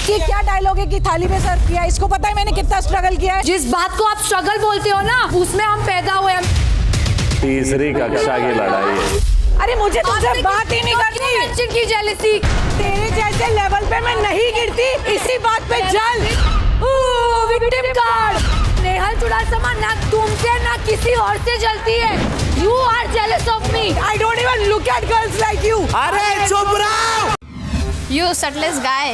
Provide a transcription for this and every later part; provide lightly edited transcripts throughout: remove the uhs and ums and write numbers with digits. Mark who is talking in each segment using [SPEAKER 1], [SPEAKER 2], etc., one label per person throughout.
[SPEAKER 1] कि क्या डायलॉग है कि थाली में सर्व किया, इसको पता है मैंने कितना स्ट्रगल किया है।
[SPEAKER 2] जिस बात को आप स्ट्रगल बोलते हो ना, उसमें हम पैदा हुए।
[SPEAKER 3] तीसरी कक्षा की लड़ाई है।
[SPEAKER 1] अरे मुझे तुमसे बात ही नहीं करनी।
[SPEAKER 2] की जेलसी,
[SPEAKER 1] तेरे जैसे लेवल पे मैं नहीं गिरती, इसी बात पे जल।
[SPEAKER 2] Victim card. नेहल चुड़ासमा ना तुमसे ना किसी और से जलती है। You are jealous of me.
[SPEAKER 1] I don't even look at girls like you.
[SPEAKER 3] अरे चुप रहो।
[SPEAKER 4] You shirtless guy.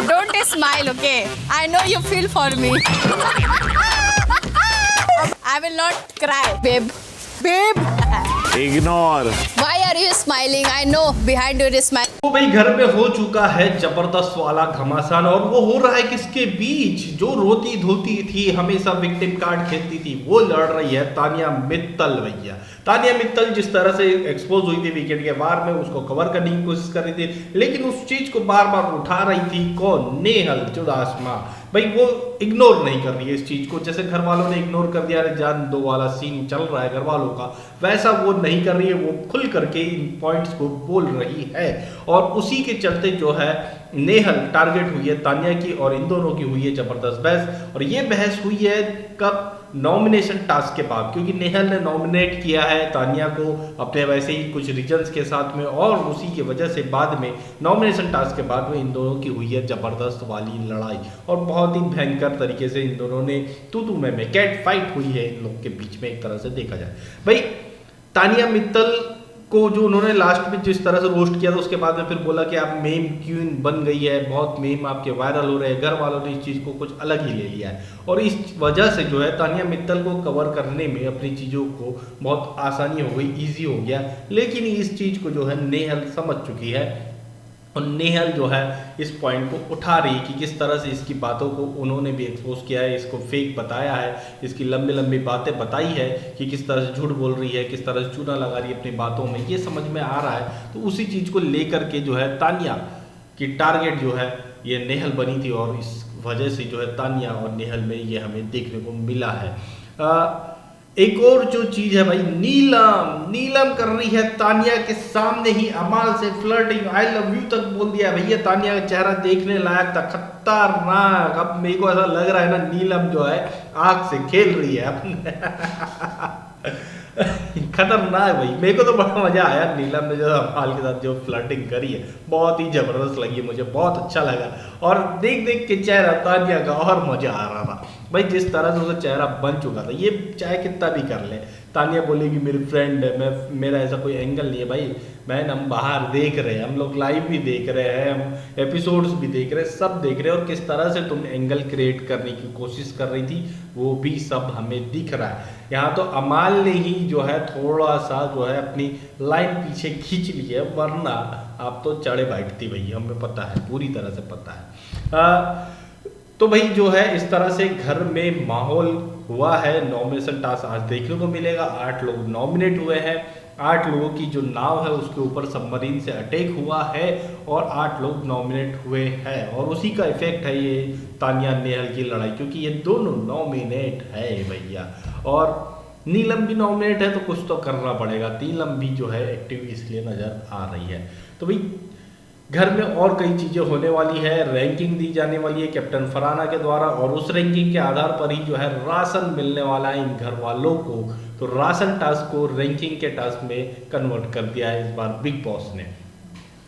[SPEAKER 4] Don't smile, okay? I know you feel for me. I will not cry, babe.
[SPEAKER 3] Ignore.
[SPEAKER 4] Why are you smiling? I know behind your smile.
[SPEAKER 5] तो भाई घर में हो चुका है जबरदस्त वाला घमासान, और वो हो रहा है किसके बीच? जो रोती धोती थी, हमेशा विक्टिम कार्ड खेलती थी, वो लड़ रही है तानिया मित्तल भैया। तानिया मित्तल जिस तरह से एक्सपोज हुई थी वीकेंड के वार में, उसको कवर करने की कोशिश कर रही थी, लेकिन उस चीज को बार बार उठा रही थी कौन? नेहल चुड़ासमा। भाई वो इग्नोर नहीं कर रही है इस चीज को, जैसे घर वालों ने इग्नोर कर दिया, अरे जान दो वाला सीन चल रहा है घर वालों का, वैसा वो नहीं कर रही है। वो खुल करके इन पॉइंट्स को बोल रही है, और उसी के चलते जो है नेहल टारगेट हुई है तानिया की, और इन दोनों की हुई है जबरदस्त बहस। और ये बहस हुई है कब? नॉमिनेशन टास्क के बाद, क्योंकि नेहल ने नॉमिनेट किया है तानिया को अपने वैसे ही कुछ रीजंस के साथ में, और उसी की वजह से बाद में नॉमिनेशन टास्क के बाद में इन दोनों की हुई है जबरदस्त वाली लड़ाई, और बहुत ही भयंकर तरीके से इन दोनों ने तू में कैट फाइट हुई है इन लोग के बीच में, एक तरह से देखा जाए। भाई तानिया मित्तल को जो उन्होंने लास्ट में जिस तरह से रोस्ट किया था, उसके बाद में फिर बोला कि आप मेम क्वीन बन गई है, बहुत मेम आपके वायरल हो रहे हैं, घर वालों ने इस चीज़ को कुछ अलग ही ले लिया है, और इस वजह से जो है तानिया मित्तल को कवर करने में अपनी चीज़ों को बहुत आसानी हो गई, ईजी हो गया। लेकिन इस चीज़ को जो है नेहल समझ चुकी है, और नेहल जो है इस पॉइंट को उठा रही है कि किस तरह से इसकी बातों को उन्होंने भी एक्सपोज किया है, इसको फेक बताया है, इसकी लंबी लंबी बातें बताई है कि किस तरह से झूठ बोल रही है, किस तरह से चूना लगा रही है अपनी बातों में, ये समझ में आ रहा है। तो उसी चीज़ को लेकर के जो है तानिया की टारगेट जो है ये नेहल बनी थी, और इस वजह से जो है तानिया और नेहल में ये हमें देखने को मिला है। एक और जो चीज है भाई, नीलम कर रही है तानिया के सामने ही अमाल से फ्लर्टिंग, आई लव यू तक बोल दिया भैया। तानिया का चेहरा देखने लायक था, खतरनाक। अब मेरे को ऐसा लग रहा है ना नीलम जो है आग से खेल रही है अपने खतरनाक भाई। मेरे को तो बड़ा मजा आया नीलम ने जो अमाल के साथ जो फ्लर्टिंग करी है, बहुत ही जबरदस्त लगी मुझे, बहुत अच्छा लगा, और देख देख के चेहरा तानिया का और मजा आ रहा था भाई। जिस तरह से उसका चेहरा बन चुका था, ये चाहे कितना भी कर ले, तानिया बोलेगी मेरी फ्रेंड है, मेरा ऐसा कोई एंगल नहीं है भाई बहन, हम बाहर देख रहे हैं, हम लोग लाइव भी देख रहे हैं, हम एपिसोड्स भी देख रहे हैं, सब देख रहे हैं, और किस तरह से तुम एंगल क्रिएट करने की कोशिश कर रही थी वो भी सब हमें दिख रहा है। यहाँ तो अमाल ने ही जो है थोड़ा सा जो है अपनी लाइन पीछे खींच ली है, वरना आप तो चढ़े बैठती भैया, हमें पता है, पूरी तरह से पता है। तो भाई जो है इस तरह से घर में माहौल हुआ है। नॉमिनेशन टास्क आज देखने को मिलेगा, 8 लोग नॉमिनेट हुए हैं, 8 लोगों की जो नाव है उसके ऊपर सबमरीन से अटैक हुआ है, और 8 लोग नॉमिनेट हुए हैं, और उसी का इफेक्ट है ये तानिया नेहल की लड़ाई, क्योंकि ये दोनों नॉमिनेट है भैया, और नीलम भी नॉमिनेट है, तो कुछ तो करना पड़ेगा। नीलम भी जो है एक्टिव इसलिए नजर आ रही है। तो भाई घर में और कई चीज़ें होने वाली है, रैंकिंग दी जाने वाली है कैप्टन फरहाना के द्वारा, और उस रैंकिंग के आधार पर ही जो है राशन मिलने वाला है इन घर वालों को। तो राशन टास्क को रैंकिंग के टास्क में कन्वर्ट कर दिया है इस बार बिग बॉस ने।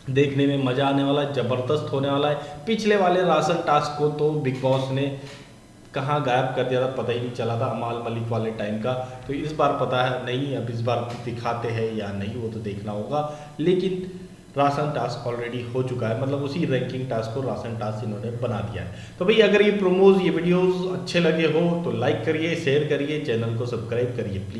[SPEAKER 5] देखने में मजा आने वाला है, जबरदस्त होने वाला है। पिछले वाले राशन टास्क को तो बिग बॉस ने कहाँ गायब कर दिया था, पता ही नहीं चला था, अमाल मलिक वाले टाइम का। तो इस बार पता है नहीं, अब इस बार दिखाते हैं या नहीं वो तो देखना होगा, लेकिन राशन टास्क ऑलरेडी हो चुका है, मतलब उसी रैंकिंग टास्क को राशन टास्क इन्होंने बना दिया है। तो भाई अगर ये प्रोमोज, ये वीडियोस अच्छे लगे हो तो लाइक करिए, शेयर करिए, चैनल को सब्सक्राइब करिए प्लीज।